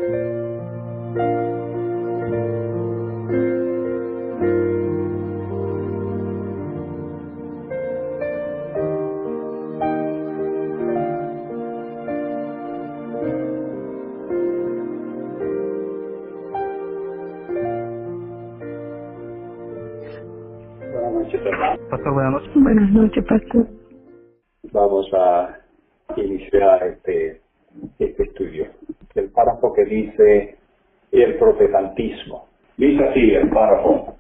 Buenas noches, hermano. Pastor, buenas noches. Buenas noches, pastor. Vamos a iniciar este estudio. El párrafo que dice el protestantismo. Dice así el párrafo.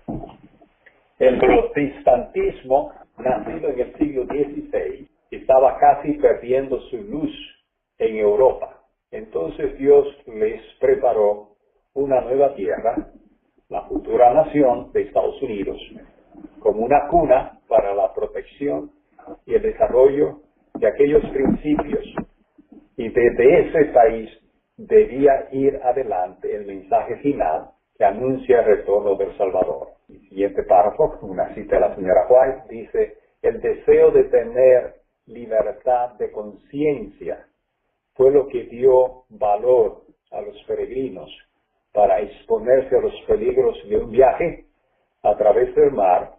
El protestantismo, nacido en el siglo XVI, estaba casi perdiendo su luz en Europa. Entonces Dios les preparó una nueva tierra, la futura nación de Estados Unidos, como una cuna para la protección y el desarrollo de aquellos principios. Y desde ese país debía ir adelante el mensaje final que anuncia el retorno del Salvador. El siguiente párrafo, una cita de la señora White, dice: el deseo de tener libertad de conciencia fue lo que dio valor a los peregrinos para exponerse a los peligros de un viaje a través del mar,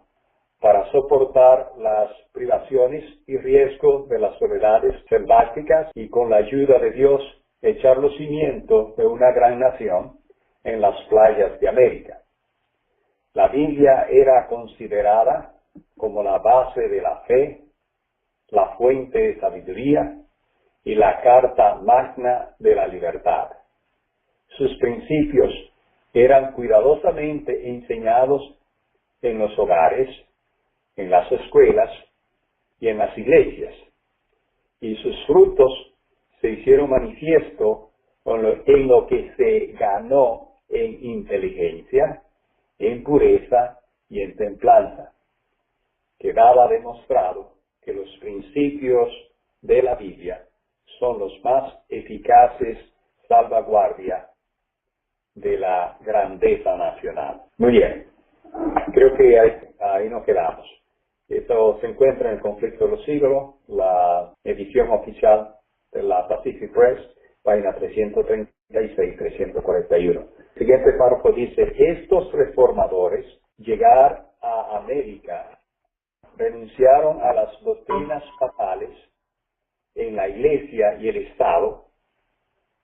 para soportar las privaciones y riesgos de las soledades selváticas y con la ayuda de Dios echar los cimientos de una gran nación en las playas de América. La Biblia era considerada como la base de la fe, la fuente de sabiduría y la carta magna de la libertad. Sus principios eran cuidadosamente enseñados en los hogares, en las escuelas y en las iglesias, y sus frutos se hicieron manifiesto en lo que se ganó en inteligencia, en pureza y en templanza. Quedaba demostrado que los principios de la Biblia son los más eficaces salvaguardia de la grandeza nacional. Muy bien, creo que ahí nos quedamos. Esto se encuentra en el Conflicto de los Siglos, la edición oficial de la Pacific Press, página 336-341. El siguiente párrafo dice: estos reformadores llegar a América renunciaron a las doctrinas papales en la Iglesia y el Estado,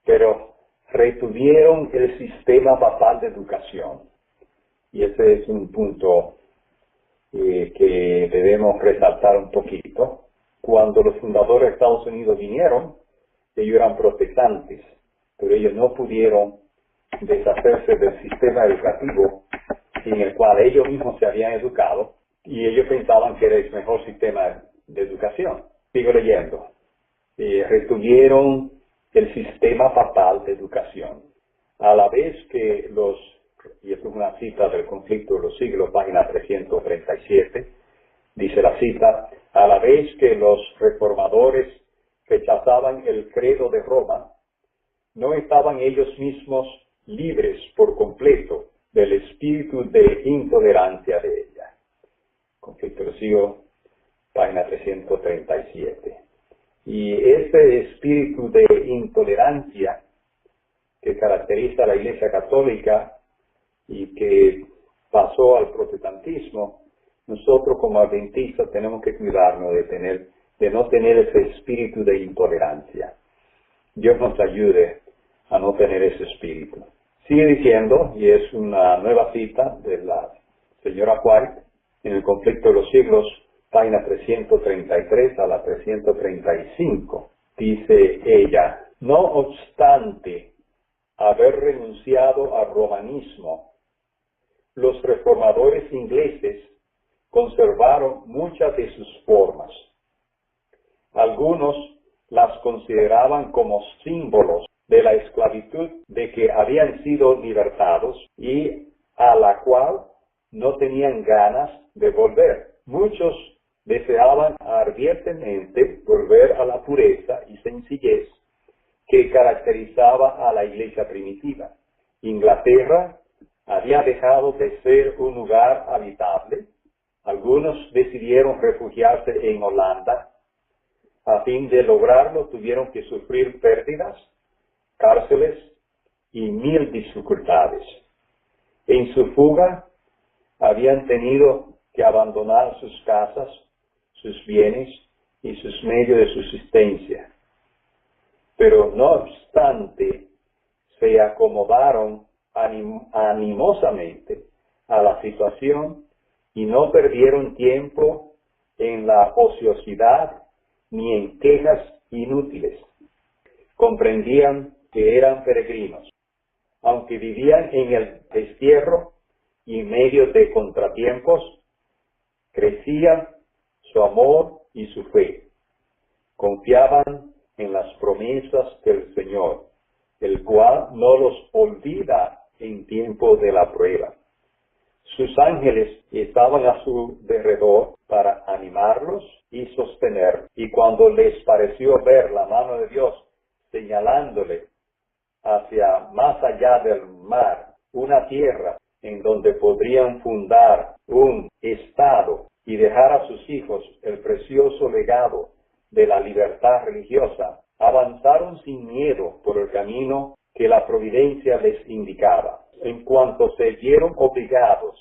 pero retuvieron el sistema papal de educación. Y ese es un punto que debemos resaltar un poquito. Cuando los fundadores de Estados Unidos vinieron, ellos eran protestantes, pero ellos no pudieron deshacerse del sistema educativo en el cual ellos mismos se habían educado, y ellos pensaban que era el mejor sistema de educación. Sigo leyendo. Retuvieron el sistema papal de educación, a la vez que y esto es una cita del Conflicto de los Siglos, página 337, dice la cita: a la vez que los reformadores rechazaban el credo de Roma, no estaban ellos mismos libres por completo del espíritu de intolerancia de ella. Conflicto de los Siglos, página 337. Y este espíritu de intolerancia que caracteriza a la Iglesia Católica y que pasó al protestantismo, nosotros como adventistas tenemos que cuidarnos de no tener ese espíritu de intolerancia. Dios nos ayude a no tener ese espíritu. Sigue diciendo, y es una nueva cita de la señora White, en el Conflicto de los Siglos, página 333 a la 335, dice ella: no obstante haber renunciado al romanismo, los reformadores ingleses conservaron muchas de sus formas. Algunos las consideraban como símbolos de la esclavitud de que habían sido libertados y a la cual no tenían ganas de volver. Muchos deseaban ardientemente volver a la pureza y sencillez que caracterizaba a la iglesia primitiva. Inglaterra había dejado de ser un lugar habitable. Algunos decidieron refugiarse en Holanda. A fin de lograrlo tuvieron que sufrir pérdidas, cárceles y 1000 dificultades. En su fuga, habían tenido que abandonar sus casas, sus bienes y sus medios de subsistencia. Pero no obstante, se acomodaron animosamente a la situación y no perdieron tiempo en la ociosidad ni en quejas inútiles. Comprendían que eran peregrinos, aunque vivían en el destierro y en medio de contratiempos, crecía su amor y su fe. Confiaban en las promesas del Señor, el cual no los olvida en tiempo de la prueba. Sus ángeles estaban a su derredor para animarlos y sostener. Y cuando les pareció ver la mano de Dios señalándole hacia más allá del mar, una tierra en donde podrían fundar un estado y dejar a sus hijos el precioso legado de la libertad religiosa, avanzaron sin miedo por el camino que la providencia les indicaba. En cuanto se vieron obligados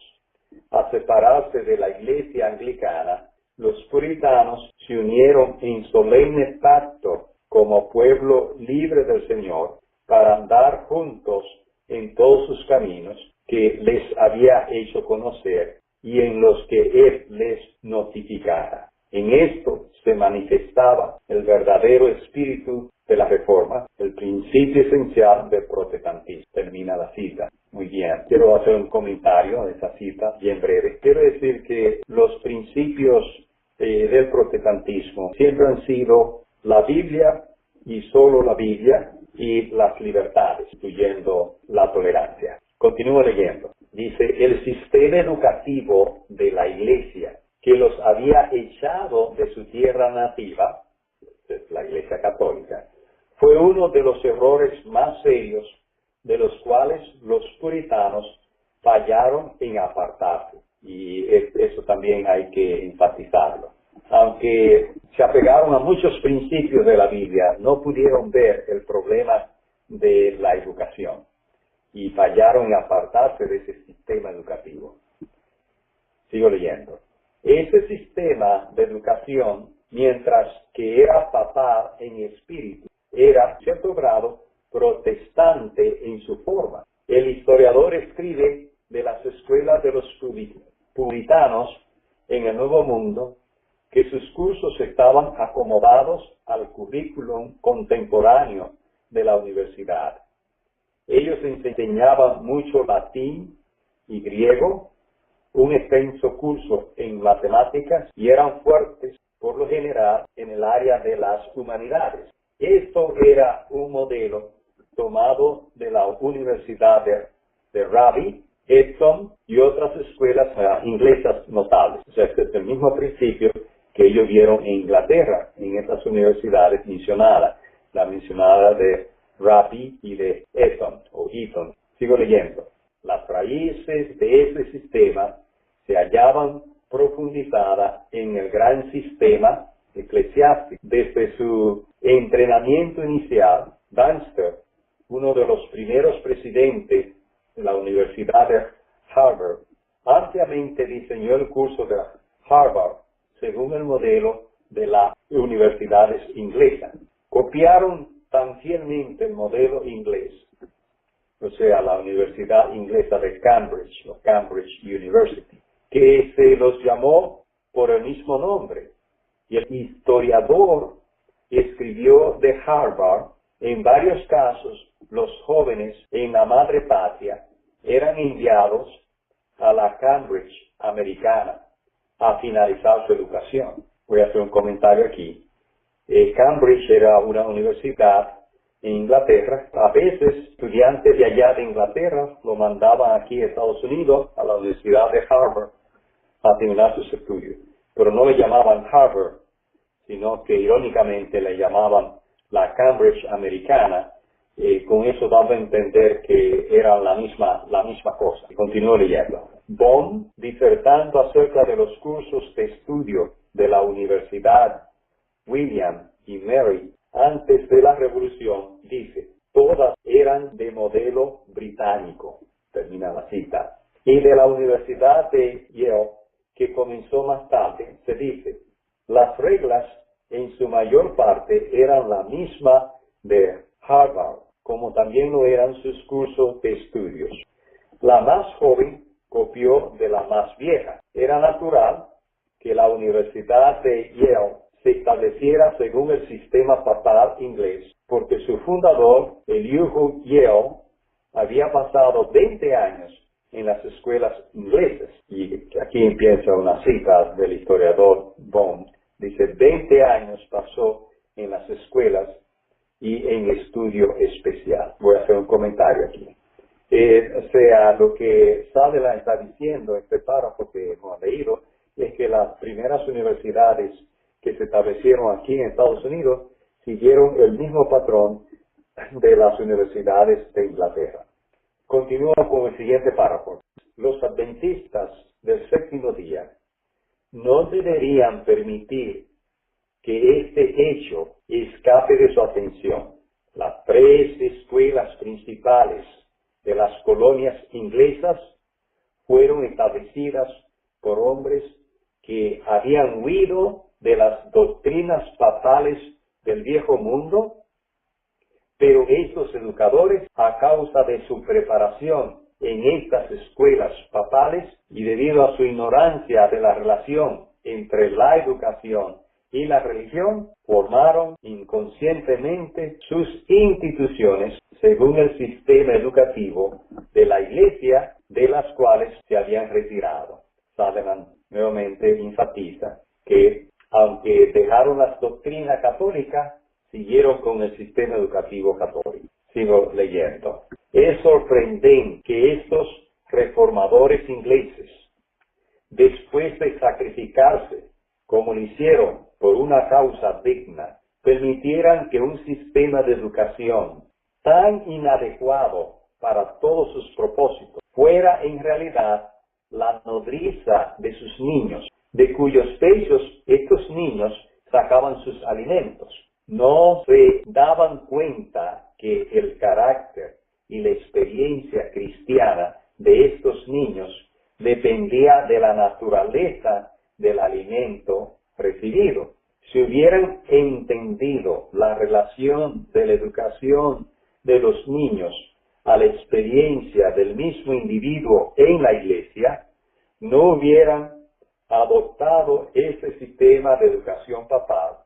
a separarse de la iglesia anglicana, los puritanos se unieron en solemne pacto como pueblo libre del Señor para andar juntos en todos sus caminos que les había hecho conocer y en los que Él les notificara. En esto se manifestaba el verdadero espíritu de la Reforma, el principio esencial del protestantismo. Termina la cita. Muy bien. Quiero hacer un comentario de esa cita, bien breve. Quiero decir que los principios del protestantismo siempre han sido la Biblia y solo la Biblia y las libertades, incluyendo la tolerancia. Continúo leyendo. Dice, el sistema educativo de la Iglesia que los había echado de su tierra nativa, la Iglesia Católica, fue uno de los errores más serios de los cuales los puritanos fallaron en apartarse. Y eso también hay que enfatizarlo. Aunque se apegaron a muchos principios de la Biblia, no pudieron ver el problema de la educación y fallaron en apartarse de ese sistema educativo. Sigo leyendo. Ese sistema de educación, mientras que era papal en espíritu, era, en cierto grado, protestante en su forma. El historiador escribe de las escuelas de los puritanos en el Nuevo Mundo que sus cursos estaban acomodados al currículum contemporáneo de la universidad. Ellos enseñaban mucho latín y griego, un extenso curso en matemáticas y eran fuertes, por lo general, en el área de las humanidades. Esto era un modelo tomado de la Universidad de Raleigh, Eton y otras escuelas inglesas notables. O sea, este es el mismo principio que ellos vieron en Inglaterra, en estas universidades mencionadas, la mencionada de Raleigh y de Eton o Eton. Sigo leyendo. Las raíces de ese sistema se hallaban profundizadas en el gran sistema eclesiástico. Desde su entrenamiento inicial, Dunster, uno de los primeros presidentes de la Universidad de Harvard, ampliamente diseñó el curso de Harvard según el modelo de las universidades inglesas. Copiaron tan fielmente el modelo inglés, o sea, la Universidad Inglesa de Cambridge, o Cambridge University, que se los llamó por el mismo nombre. Y el historiador escribió de Harvard, en varios casos, los jóvenes en la madre patria eran enviados a la Cambridge americana a finalizar su educación. Voy a hacer un comentario aquí. Cambridge era una universidad en Inglaterra. A veces estudiantes de allá de Inglaterra lo mandaban aquí a Estados Unidos, a la Universidad de Harvard, a terminar sus estudios. Pero no le llamaban Harvard, sino que irónicamente le llamaban la Cambridge americana. Con eso daba a entender que era la misma cosa. Continúo leyendo. Bond, disertando acerca de los cursos de estudio de la Universidad William y Mary antes de la Revolución, dice, todas eran de modelo británico, termina la cita. Y de la Universidad de Yale, que comenzó más tarde, se dice, las reglas en su mayor parte eran la misma de Harvard, como también lo eran sus cursos de estudios. La más joven copió de la más vieja. Era natural que la Universidad de Yale se estableciera según el sistema papal inglés, porque su fundador, Elihu Yale, había pasado 20 años en las escuelas inglesas. Y aquí empieza una cita del historiador Bond. Dice, 20 años pasó en las escuelas y en estudio especial. Voy a hacer un comentario aquí. O sea, lo que Sutherland está diciendo en este párrafo que hemos leído es que las primeras universidades que se establecieron aquí en Estados Unidos siguieron el mismo patrón de las universidades de Inglaterra. Continúo con el siguiente párrafo. Los adventistas del séptimo día no deberían permitir que este hecho escape de su atención. Las 3 escuelas principales de las colonias inglesas fueron establecidas por hombres que habían huido de las doctrinas papales del viejo mundo, pero estos educadores, a causa de su preparación en estas escuelas papales y debido a su ignorancia de la relación entre la educación y la religión, formaron inconscientemente sus instituciones según el sistema educativo de la Iglesia de las cuales se habían retirado. Sutherland nuevamente enfatiza que, aunque dejaron las doctrinas católicas, siguieron con el sistema educativo católico. Sigo leyendo. Es sorprendente que estos reformadores ingleses, después de sacrificarse, como lo hicieron por una causa digna, permitieran que un sistema de educación tan inadecuado para todos sus propósitos fuera en realidad la nodriza de sus niños, de cuyos pechos estos niños sacaban sus alimentos. No se daban cuenta que el carácter y la experiencia cristiana de estos niños dependía de la naturaleza del alimento recibido. Si hubieran entendido la relación de la educación de los niños a la experiencia del mismo individuo en la iglesia, no hubieran adoptado ese sistema de educación papal,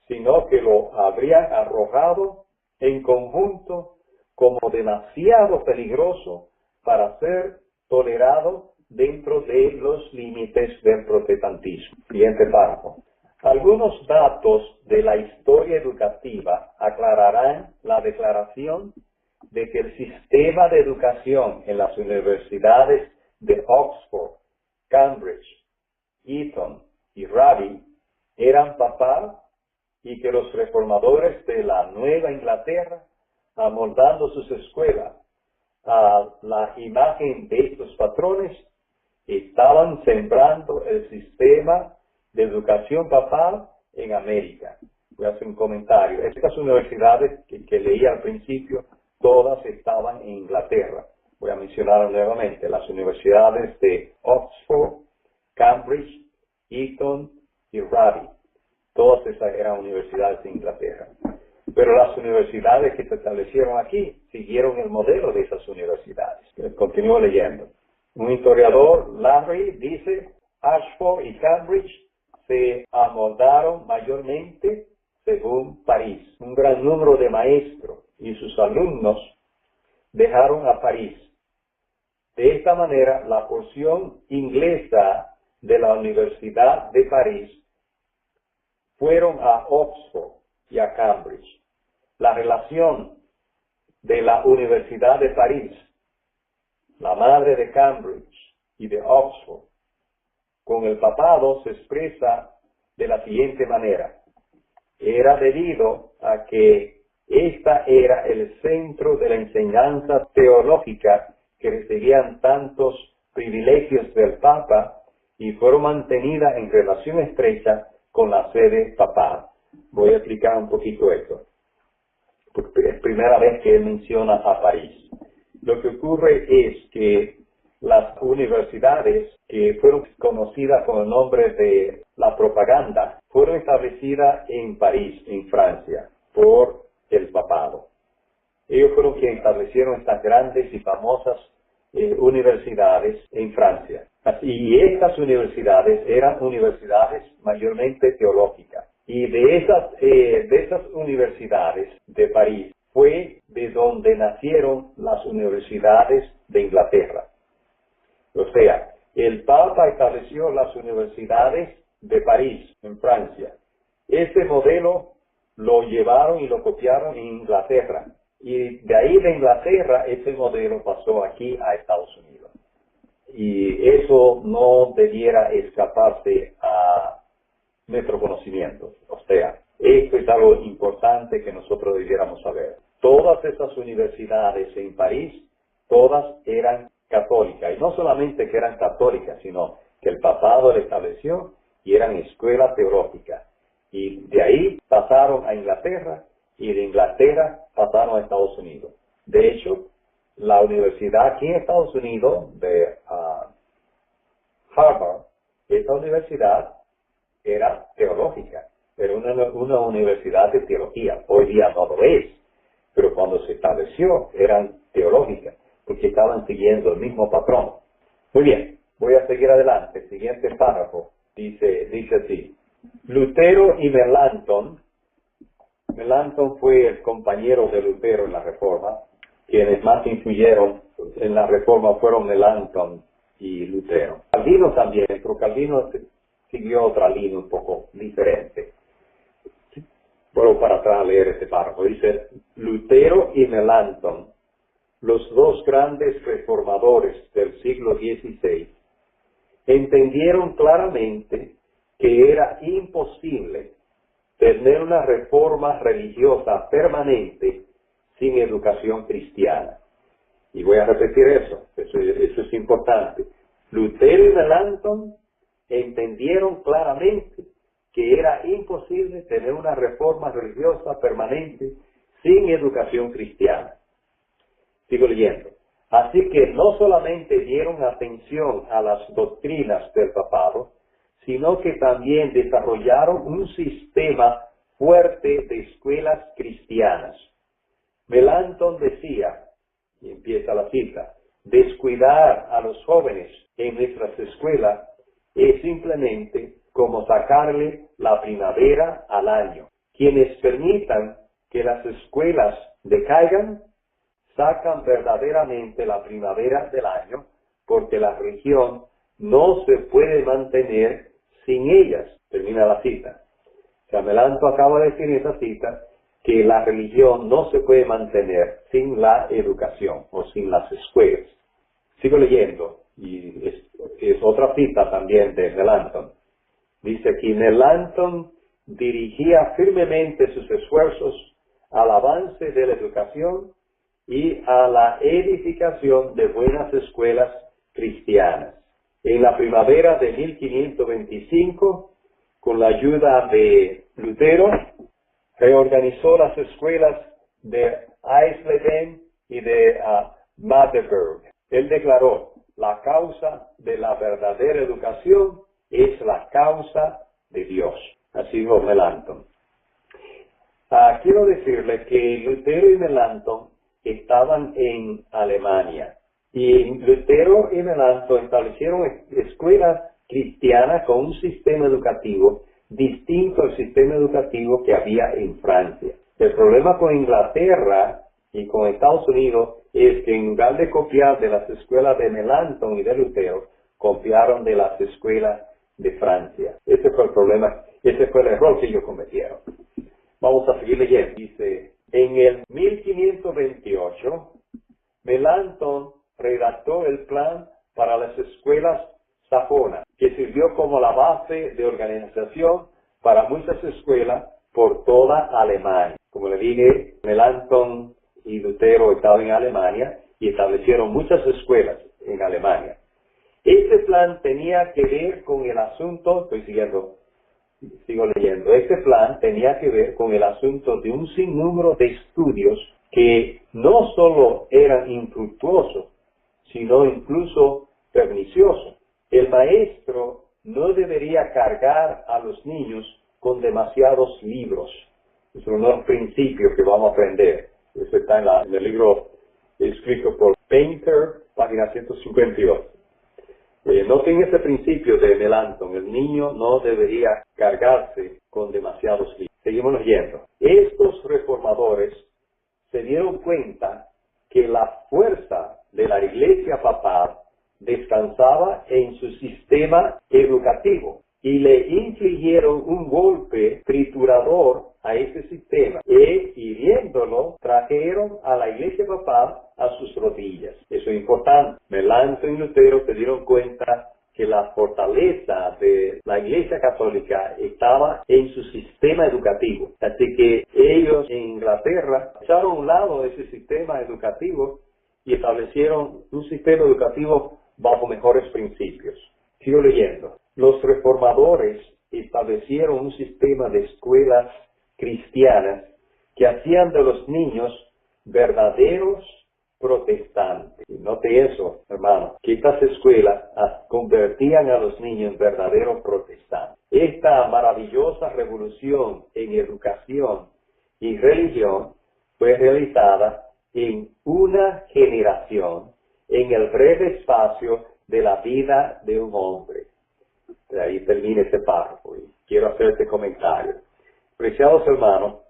sino que lo habrían arrojado en conjunto como demasiado peligroso para ser tolerado dentro de los límites del protestantismo. Siguiente párrafo. Algunos datos de la historia educativa aclararán la declaración de que el sistema de educación en las universidades de Oxford, Cambridge, Eton y Raleigh eran papal y que los reformadores de la Nueva Inglaterra, amoldando sus escuelas a la imagen de estos patrones, estaban sembrando el sistema de educación papal en América. Voy a hacer un comentario. Estas universidades que leí al principio, todas estaban en Inglaterra. Voy a mencionar nuevamente las universidades de Oxford, Cambridge, Eton y Raleigh. Todas esas eran universidades de Inglaterra. Pero las universidades que se establecieron aquí siguieron el modelo de esas universidades. Continúo leyendo. Un historiador, Larry, dice, Oxford y Cambridge se amoldaron mayormente según París. Un gran número de maestros y sus alumnos dejaron a París. De esta manera, la porción inglesa de la Universidad de París fueron a Oxford y a Cambridge. La relación de la Universidad de París, la madre de Cambridge y de Oxford, con el papado se expresa de la siguiente manera. Era debido a que esta era el centro de la enseñanza teológica que recibían tantos privilegios del Papa y fueron mantenidas en relación estrecha con la sede papal. Voy a explicar un poquito esto. Porque es primera vez que él menciona a París. Lo que ocurre es que las universidades que fueron conocidas con el nombre de la propaganda fueron establecidas en París, en Francia, por el papado. Ellos fueron quienes establecieron estas grandes y famosas universidades en Francia. Y estas universidades eran universidades mayormente teológicas. Y de esas universidades de París fue de donde nacieron las universidades de Inglaterra. O sea, el Papa estableció las universidades de París, en Francia. Ese modelo lo llevaron y lo copiaron en Inglaterra. Y de ahí de Inglaterra, ese modelo pasó aquí a Estados Unidos. Y eso no debiera escaparse a nuestro conocimiento. O sea, esto es algo importante que nosotros debiéramos saber. Todas esas universidades en París, todas eran católicas. Y no solamente que eran católicas, sino que el papado le estableció y eran escuelas teológicas. Y de ahí pasaron a Inglaterra y de Inglaterra pasaron a Estados Unidos. De hecho, la universidad aquí en Estados Unidos, de Harvard, esta universidad era teológica, era una universidad de teología. Hoy día no lo es, pero cuando se estableció eran teológicas, porque estaban siguiendo el mismo patrón. Muy bien, voy a seguir adelante. Siguiente párrafo. Dice así. Lutero y Melanchthon fue el compañero de Lutero en la Reforma. Quienes más influyeron en la Reforma fueron Melanchthon y Lutero. Calvino también, pero Calvino siguió otra línea un poco diferente. Vuelvo para atrás a leer este párrafo. Dice, Lutero y Melanchthon, los dos grandes reformadores del siglo XVI, entendieron claramente que era imposible tener una reforma religiosa permanente sin educación cristiana. Y voy a repetir eso es importante. Lutero y Melanchthon entendieron claramente que era imposible tener una reforma religiosa permanente sin educación cristiana. Sigo leyendo. Así que no solamente dieron atención a las doctrinas del papado, sino que también desarrollaron un sistema fuerte de escuelas cristianas. Melanchthon decía, y empieza la cita, descuidar a los jóvenes en nuestras escuelas es simplemente como sacarle la primavera al año. Quienes permitan que las escuelas decaigan, sacan verdaderamente la primavera del año, porque la religión no se puede mantener sin ellas. Termina la cita. O sea, Melanchthon acaba de decir en esa cita que la religión no se puede mantener sin la educación o sin las escuelas. Sigo leyendo, y es otra cita también de Melanchthon. Dice aquí, Melanchthon dirigía firmemente sus esfuerzos al avance de la educación y a la edificación de buenas escuelas cristianas. En la primavera de 1525, con la ayuda de Lutero, reorganizó las escuelas de Eisleben y de Magdeburg. Él declaró, la causa de la verdadera educación es la causa de Dios. Así dijo Melanchthon. Quiero decirle que Lutero y Melanchthon estaban en Alemania. Y Lutero y Melanchthon establecieron escuelas cristianas con un sistema educativo distinto al sistema educativo que había en Francia. El problema con Inglaterra y con Estados Unidos es que en lugar de copiar de las escuelas de Melanchthon y de Lutero, copiaron de las escuelas de Francia. Ese fue el problema, ese fue el error que ellos cometieron. Vamos a seguir leyendo. Dice, en el 1528, Melanchthon redactó el plan para las escuelas sajonas, que sirvió como la base de organización para muchas escuelas por toda Alemania. Como le dije, Melanchthon y Lutero estaban en Alemania y establecieron muchas escuelas en Alemania. Este plan tenía que ver con el asunto, sigo leyendo, este plan tenía que ver con el asunto de un sinnúmero de estudios que no solo eran infructuosos, sino incluso perniciosos. El maestro no debería cargar a los niños con demasiados libros. Es uno de los principios que vamos a aprender. Eso está en el libro escrito por Painter, página 152. Noten ese principio de Melanchthon. El niño no debería cargarse con demasiados libros. Seguimos leyendo. Estos reformadores se dieron cuenta que la fuerza de la iglesia papal descansaba en su sistema educativo y le infligieron un golpe triturador a ese sistema e hiriéndolo trajeron a la iglesia papal a sus rodillas. Eso es importante. Melanchthon y Lutero se dieron cuenta que la fortaleza de la Iglesia Católica estaba en su sistema educativo. Así que ellos en Inglaterra echaron a un lado ese sistema educativo y establecieron un sistema educativo bajo mejores principios. Sigo leyendo. Los reformadores establecieron un sistema de escuelas cristianas que hacían de los niños verdaderos protestantes. Note eso, hermano, que estas escuelas convertían a los niños en verdaderos protestantes. Esta maravillosa revolución en educación y religión fue realizada en una generación en el breve espacio de la vida de un hombre. De ahí termina este párrafo y quiero hacer este comentario. Preciados hermanos,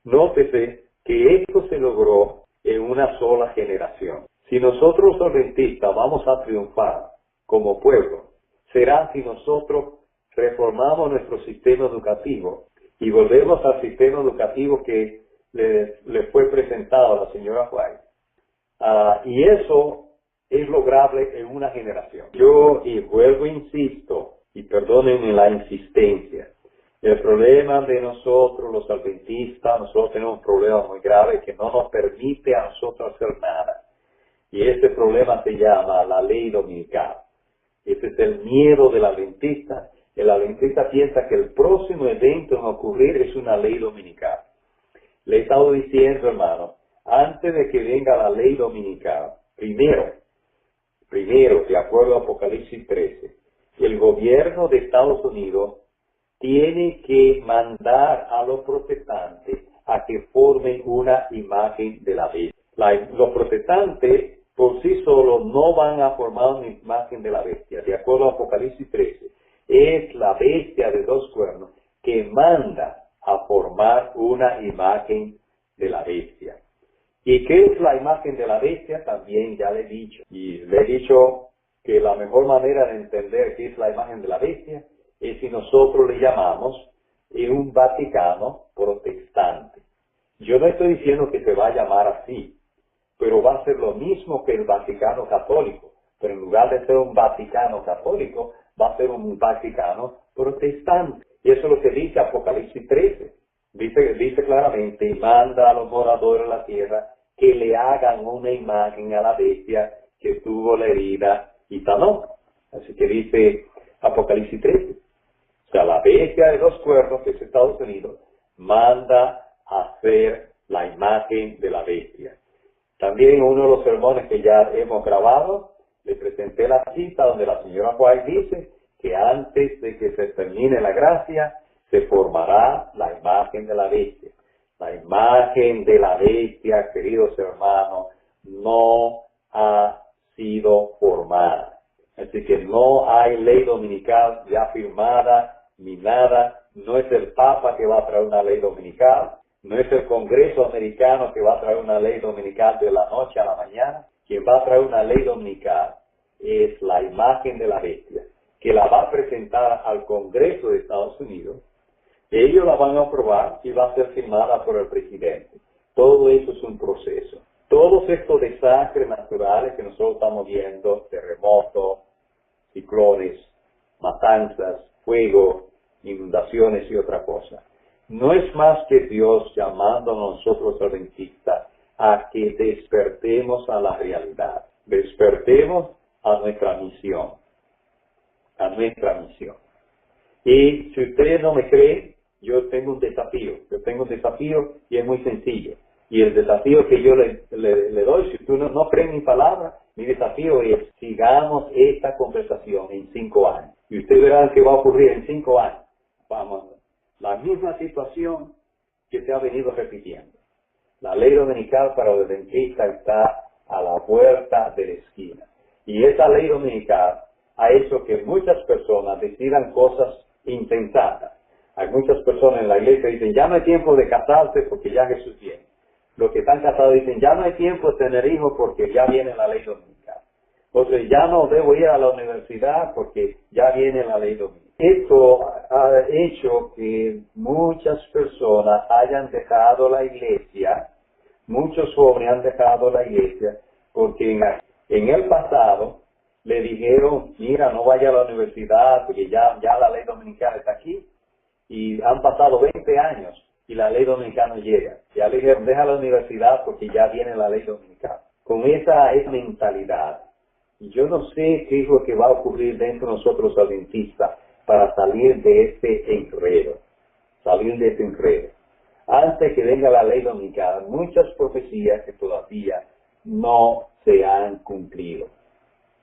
nótese que esto se logró en una sola generación. Si nosotros los adventistas vamos a triunfar como pueblo, será si nosotros reformamos nuestro sistema educativo y volvemos al sistema educativo que le fue presentado a la señora White. Y eso es lograble en una generación. Yo vuelvo, insisto, y perdónenme la insistencia, el problema de nosotros, los adventistas, nosotros tenemos un problema muy grave que no nos permite a nosotros hacer nada. Y este problema se llama la ley dominical. Ese es el miedo del adventista. El adventista piensa que el próximo evento en ocurrir es una ley dominical. Le he estado diciendo, hermano, antes de que venga la ley dominical, primero, de acuerdo a Apocalipsis 13, el gobierno de Estados Unidos tiene que mandar a los protestantes a que formen una imagen de la bestia. Los protestantes por sí solos no van a formar una imagen de la bestia. De acuerdo a Apocalipsis 13, es la bestia de 2 cuernos que manda a formar una imagen de la bestia. ¿Y qué es la imagen de la bestia? También ya le he dicho. Y le he dicho que la mejor manera de entender qué es la imagen de la bestia es si nosotros le llamamos un Vaticano protestante. Yo no estoy diciendo que se va a llamar así, pero va a ser lo mismo que el Vaticano católico. Pero en lugar de ser un Vaticano católico, va a ser un Vaticano protestante. Y eso es lo que dice Apocalipsis 13. Dice claramente, y manda a los moradores de la tierra que le hagan una imagen a la bestia que tuvo la herida y sanó. Así que dice Apocalipsis 13. O sea, la bestia de 2 cuernos, que es Estados Unidos, manda a hacer la imagen de la bestia. También uno de los sermones que ya hemos grabado, le presenté la cita donde la señora White dice que antes de que se termine la gracia, se formará la imagen de la bestia. La imagen de la bestia, queridos hermanos, no ha sido formada. Así que no hay ley dominical ya firmada ni nada. No es el Papa que va a traer una ley dominical. No es el Congreso americano que va a traer una ley dominical de la noche a la mañana. Quien va a traer una ley dominical es la imagen de la bestia, que la va a presentar al Congreso de Estados Unidos. Ellos la van a aprobar y va a ser firmada por el presidente. Todo eso es un proceso. Todos estos desastres naturales que nosotros estamos viendo, terremotos, ciclones, matanzas, fuego, inundaciones y otra cosa, no es más que Dios llamando a nosotros adventistas a que despertemos a la realidad, despertemos a nuestra misión, Y si ustedes no me creen, yo tengo un desafío y es muy sencillo. Y el desafío que yo le doy, si tú no crees mi palabra, mi desafío es, sigamos esta conversación en 5 años. Y usted verá qué va a ocurrir en 5 años. Vamos, la misma situación que se ha venido repitiendo. La ley dominical para los adventistas está a la puerta de la esquina. Y esa ley dominical ha hecho que muchas personas decidan cosas insensatas. Hay muchas personas en la iglesia que dicen, ya no hay tiempo de casarse porque ya Jesús viene. Los que están casados dicen, ya no hay tiempo de tener hijos porque ya viene la ley dominical. Entonces, ya no debo ir a la universidad porque ya viene la ley dominical. Esto ha hecho que muchas personas hayan dejado la iglesia, muchos jóvenes han dejado la iglesia porque en el pasado le dijeron, mira, no vaya a la universidad porque ya la ley dominical está aquí. Y han pasado 20 años y la ley dominical no llega. Ya le dijeron, deja la universidad porque ya viene la ley dominical. Con esa mentalidad, yo no sé qué es lo que va a ocurrir dentro de nosotros adventistas para salir de este enredo. Antes que venga la ley dominical, muchas profecías que todavía no se han cumplido.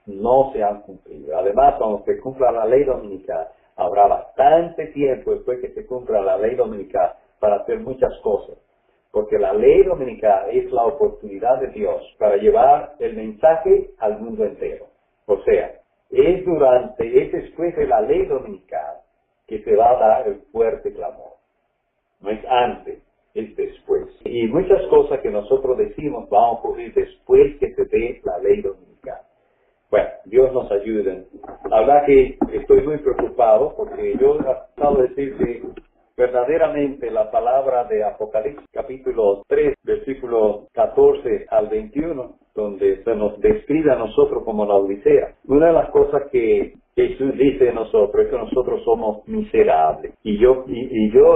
Además, cuando se cumpla la ley dominical, habrá bastante tiempo después que se cumpla la ley dominical para hacer muchas cosas. Porque la ley dominical es la oportunidad de Dios para llevar el mensaje al mundo entero. O sea, es después de la ley dominical que se va a dar el fuerte clamor. No es antes, es después. Y muchas cosas que nosotros decimos van a ocurrir después que se dé la ley dominical. Bueno, Dios nos ayude. La verdad que estoy muy preocupado porque yo he tratado de decir que verdaderamente la palabra de Apocalipsis, capítulo 3, versículo 14 al 21, donde se nos describe a nosotros como la Odisea. Una de las cosas que Jesús dice de nosotros es que nosotros somos miserables. Y yo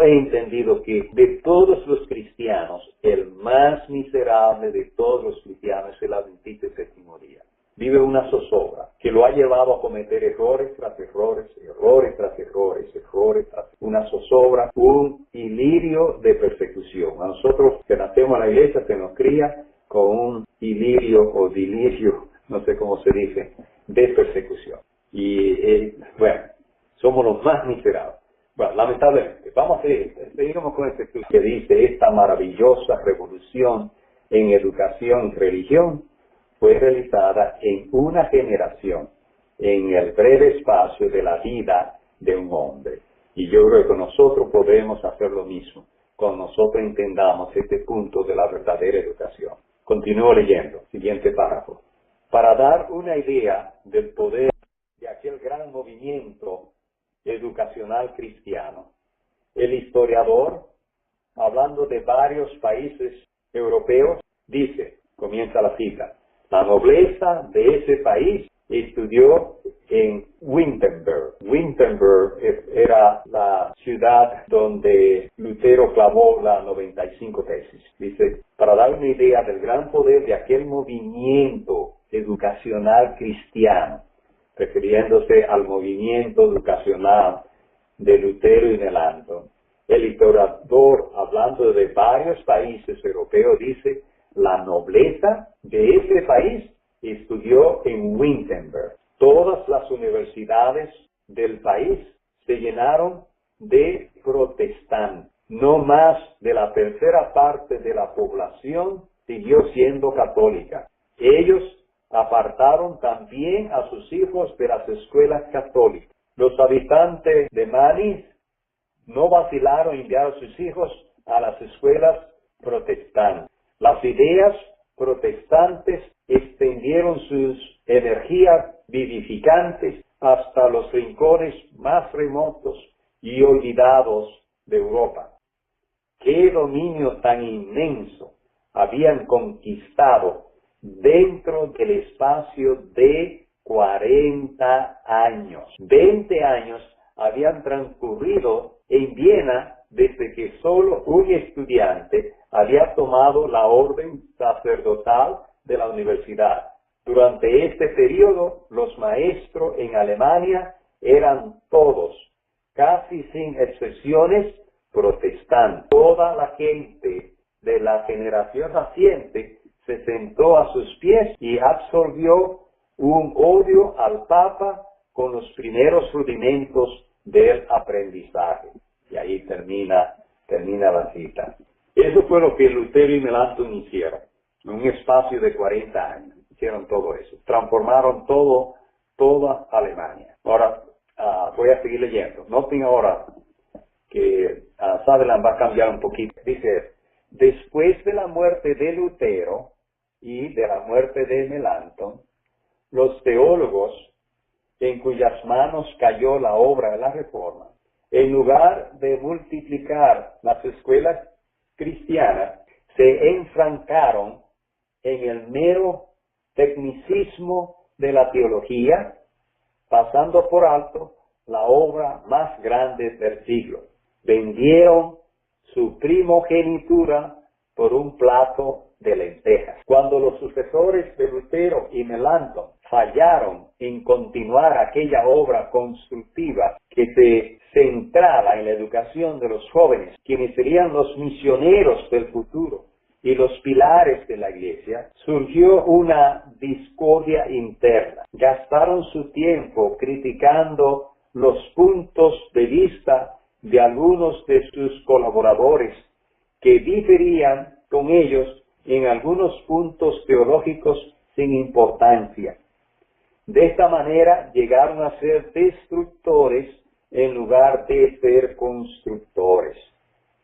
he entendido que de todos los cristianos, el más miserable de todos los cristianos es el adventista de séptimo día. Vive una zozobra que lo ha llevado a cometer errores tras errores, una zozobra, un ilirio de persecución. A nosotros que nacemos en la iglesia se nos cría con un ilirio o dilirio, no sé cómo se dice, de persecución. Y bueno, somos los más miserables. Bueno, lamentablemente, seguimos con este estudio que dice esta maravillosa revolución en educación y religión fue realizada en una generación, en el breve espacio de la vida de un hombre. Y yo creo que nosotros podemos hacer lo mismo, cuando nosotros entendamos este punto de la verdadera educación. Continúo leyendo, siguiente párrafo. Para dar una idea del poder de aquel gran movimiento educacional cristiano, el historiador, hablando de varios países europeos, dice, comienza la cita, la nobleza de ese país estudió en Wittenberg. Wittenberg era la ciudad donde Lutero clavó las 95 tesis. Dice, para dar una idea del gran poder de aquel movimiento educacional cristiano, refiriéndose al movimiento educacional de Lutero y Melanchthon, el historiador, hablando de varios países europeos, dice, la nobleza de ese país estudió en Wittenberg. Todas las universidades del país se llenaron de protestantes. No más de la tercera parte de la población siguió siendo católica. Ellos apartaron también a sus hijos de las escuelas católicas. Los habitantes de Mainz no vacilaron en enviar a sus hijos a las escuelas protestantes. Las ideas protestantes extendieron sus energías vivificantes hasta los rincones más remotos y olvidados de Europa. ¡Qué dominio tan inmenso habían conquistado dentro del espacio de 40 años! 20 años habían transcurrido en Viena desde que solo un estudiante había tomado la orden sacerdotal de la universidad. Durante este periodo, los maestros en Alemania eran todos, casi sin excepciones, protestantes. Toda la gente de la generación naciente se sentó a sus pies y absorbió un odio al Papa con los primeros rudimentos del aprendizaje. Y ahí termina la cita. Eso fue lo que Lutero y Melanchthon hicieron. En un espacio de 40 años. Hicieron todo eso. Transformaron toda Alemania. Ahora, voy a seguir leyendo. Noten ahora que Sutherland va a cambiar un poquito. Dice, después de la muerte de Lutero y de la muerte de Melanchthon, los teólogos en cuyas manos cayó la obra de la Reforma, en lugar de multiplicar las escuelas cristianas, se enfrancaron en el mero tecnicismo de la teología, pasando por alto la obra más grande del siglo. Vendieron su primogenitura por un plato de lentejas. Cuando los sucesores de Lutero y Melanchthon fallaron en continuar aquella obra constructiva que se centraba en la educación de los jóvenes, quienes serían los misioneros del futuro y los pilares de la Iglesia, surgió una discordia interna. Gastaron su tiempo criticando los puntos de vista de algunos de sus colaboradores que diferían con ellos en algunos puntos teológicos sin importancia. De esta manera llegaron a ser destructores en lugar de ser constructores.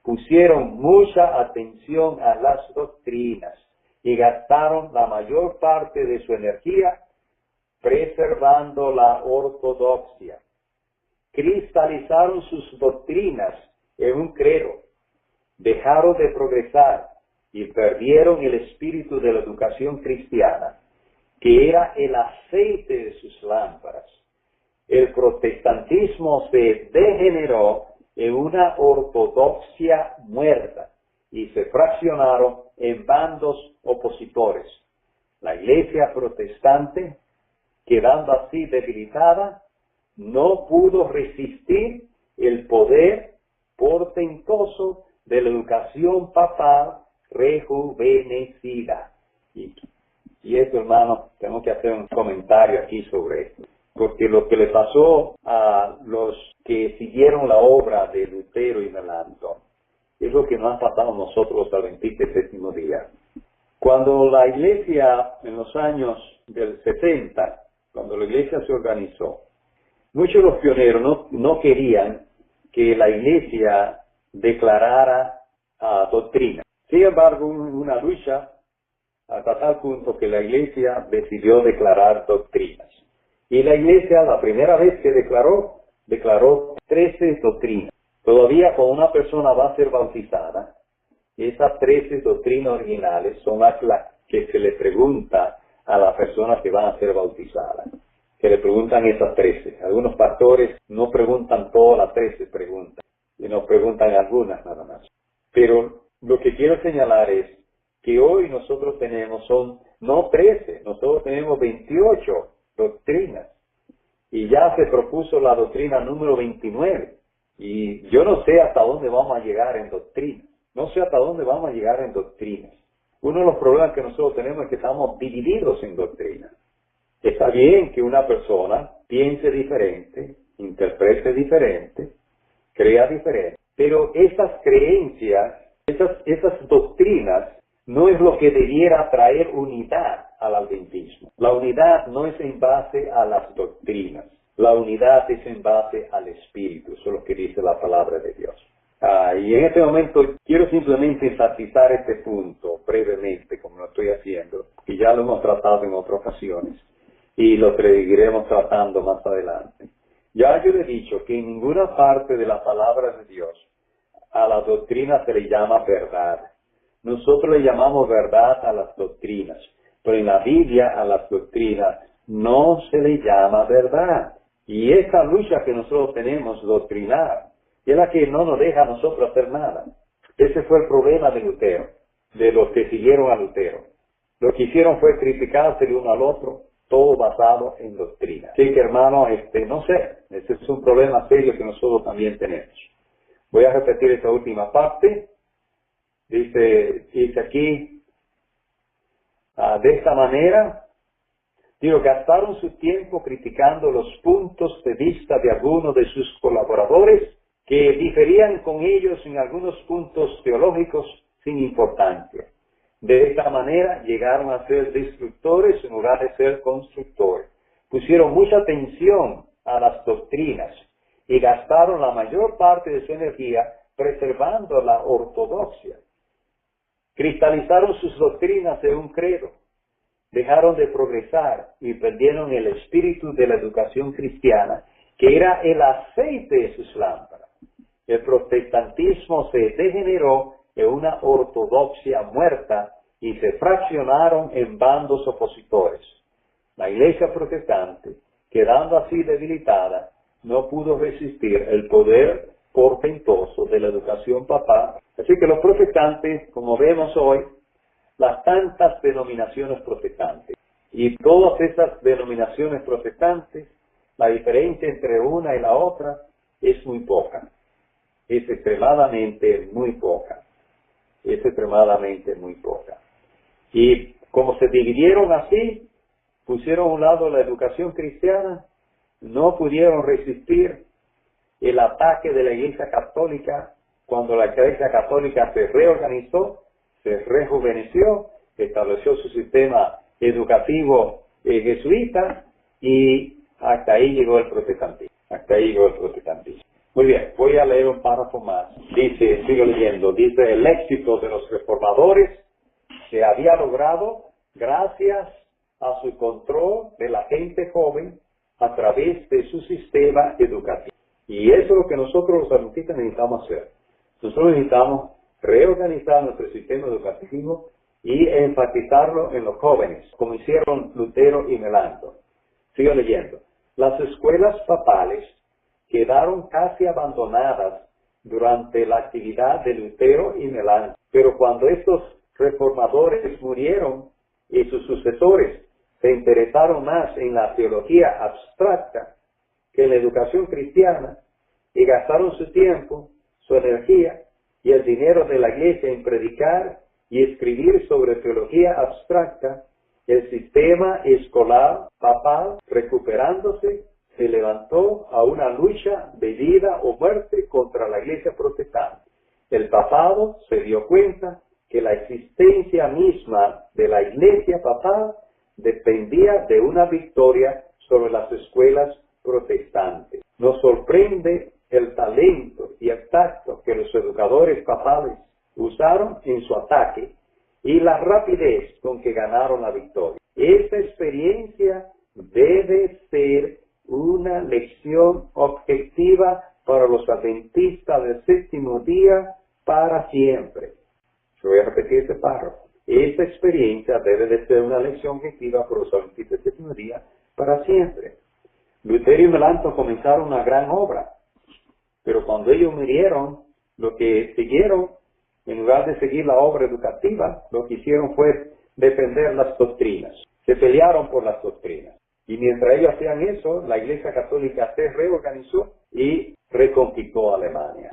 Pusieron mucha atención a las doctrinas y gastaron la mayor parte de su energía preservando la ortodoxia. Cristalizaron sus doctrinas en un credo, dejaron de progresar y perdieron el espíritu de la educación cristiana, que era el aceite de sus lámparas. El protestantismo se degeneró en una ortodoxia muerta y se fraccionaron en bandos opositores. La iglesia protestante, quedando así debilitada, no pudo resistir el poder portentoso de la educación papal rejuvenecida. Y esto, hermano, tengo que hacer un comentario aquí sobre esto. Porque lo que le pasó a los que siguieron la obra de Lutero y Melanchthon es lo que nos ha pasado a nosotros al 27º día. Cuando la iglesia, en los años del 70, cuando la iglesia se organizó, muchos de los pioneros no querían que la iglesia declarara doctrina. Sin embargo, hubo una lucha hasta tal punto que la iglesia decidió declarar doctrinas. Y la iglesia, la primera vez que declaró 13 doctrinas. Todavía cuando una persona va a ser bautizada, esas 13 doctrinas originales son las que se le pregunta a la persona que va a ser bautizada. Que le preguntan esas 13. Algunos pastores no preguntan todas las 13 preguntas, sino preguntan algunas nada más. Pero lo que quiero señalar es que hoy nosotros tenemos no 13, nosotros tenemos 28 doctrinas. Y ya se propuso la doctrina número 29. Y yo no sé hasta dónde vamos a llegar en doctrinas. No sé hasta dónde vamos a llegar en doctrinas. Uno de los problemas que nosotros tenemos es que estamos divididos en doctrinas. Está bien que una persona piense diferente, interprete diferente, crea diferente. Pero esas creencias, esas doctrinas, no es lo que debiera traer unidad al adventismo. La unidad no es en base a las doctrinas. La unidad es en base al Espíritu. Eso es lo que dice la palabra de Dios. Y en este momento quiero simplemente enfatizar este punto brevemente, como lo estoy haciendo, y ya lo hemos tratado en otras ocasiones, y lo seguiremos tratando más adelante. Ya yo le he dicho que en ninguna parte de la palabra de Dios a la doctrina se le llama verdad. Nosotros le llamamos verdad a las doctrinas, pero en la Biblia a las doctrinas no se le llama verdad. Y esta lucha que nosotros tenemos doctrinal es la que no nos deja a nosotros hacer nada. Ese fue el problema de Lutero, de los que siguieron a Lutero. Lo que hicieron fue criticarse el uno al otro, todo basado en doctrina. Así que, hermano, no sé, ese es un problema serio que nosotros también tenemos. Voy a repetir esta última parte. Dice aquí, de esta manera, gastaron su tiempo criticando los puntos de vista de algunos de sus colaboradores que diferían con ellos en algunos puntos teológicos sin importancia. De esta manera llegaron a ser destructores en lugar de ser constructores. Pusieron mucha atención a las doctrinas y gastaron la mayor parte de su energía preservando la ortodoxia. Cristalizaron sus doctrinas en un credo. Dejaron de progresar y perdieron el espíritu de la educación cristiana, que era el aceite de sus lámparas. El protestantismo se degeneró en una ortodoxia muerta y se fraccionaron en bandos opositores. La iglesia protestante, quedando así debilitada, no pudo resistir el poder portentoso de la educación papal. Así que los protestantes, como vemos hoy, las tantas denominaciones protestantes. Y todas esas denominaciones protestantes, la diferencia entre una y la otra es muy poca. Es extremadamente muy poca. Es extremadamente muy poca. Y como se dividieron así, pusieron a un lado la educación cristiana, no pudieron resistir el ataque de la Iglesia Católica cuando la Iglesia Católica se reorganizó, se rejuveneció, estableció su sistema educativo jesuita y hasta ahí llegó el protestantismo. Hasta ahí llegó el protestantismo. Muy bien, voy a leer un párrafo más. Dice, sigo leyendo, dice, el éxito de los reformadores se había logrado gracias a su control de la gente joven a través de su sistema educativo. Y eso es lo que nosotros los adventistas necesitamos hacer. Nosotros necesitamos reorganizar nuestro sistema educativo y enfatizarlo en los jóvenes, como hicieron Lutero y Melanchthon. Sigo leyendo. Las escuelas papales quedaron casi abandonadas durante la actividad de Lutero y Melanchthon, pero cuando estos reformadores murieron y sus sucesores se interesaron más en la teología abstracta que en la educación cristiana y gastaron su tiempo, su energía y el dinero de la iglesia en predicar y escribir sobre teología abstracta, el sistema escolar papal, recuperándose, se levantó a una lucha de vida o muerte contra la iglesia protestante. El papado se dio cuenta que la existencia misma de la iglesia papal dependía de una victoria sobre las escuelas protestantes. Nos sorprende el talento y el tacto que los educadores papales usaron en su ataque y la rapidez con que ganaron la victoria. Esta experiencia debe ser una lección objetiva para los adventistas del séptimo día para siempre. Yo voy a repetir este párrafo. Esta experiencia debe de ser una lección objetiva para los adventistas del séptimo día para siempre. Lutero y Melanchthon comenzaron una gran obra, pero cuando ellos murieron, lo que siguieron, en lugar de seguir la obra educativa, lo que hicieron fue defender las doctrinas. Se pelearon por las doctrinas. Y mientras ellos hacían eso, la Iglesia Católica se reorganizó y reconquistó Alemania.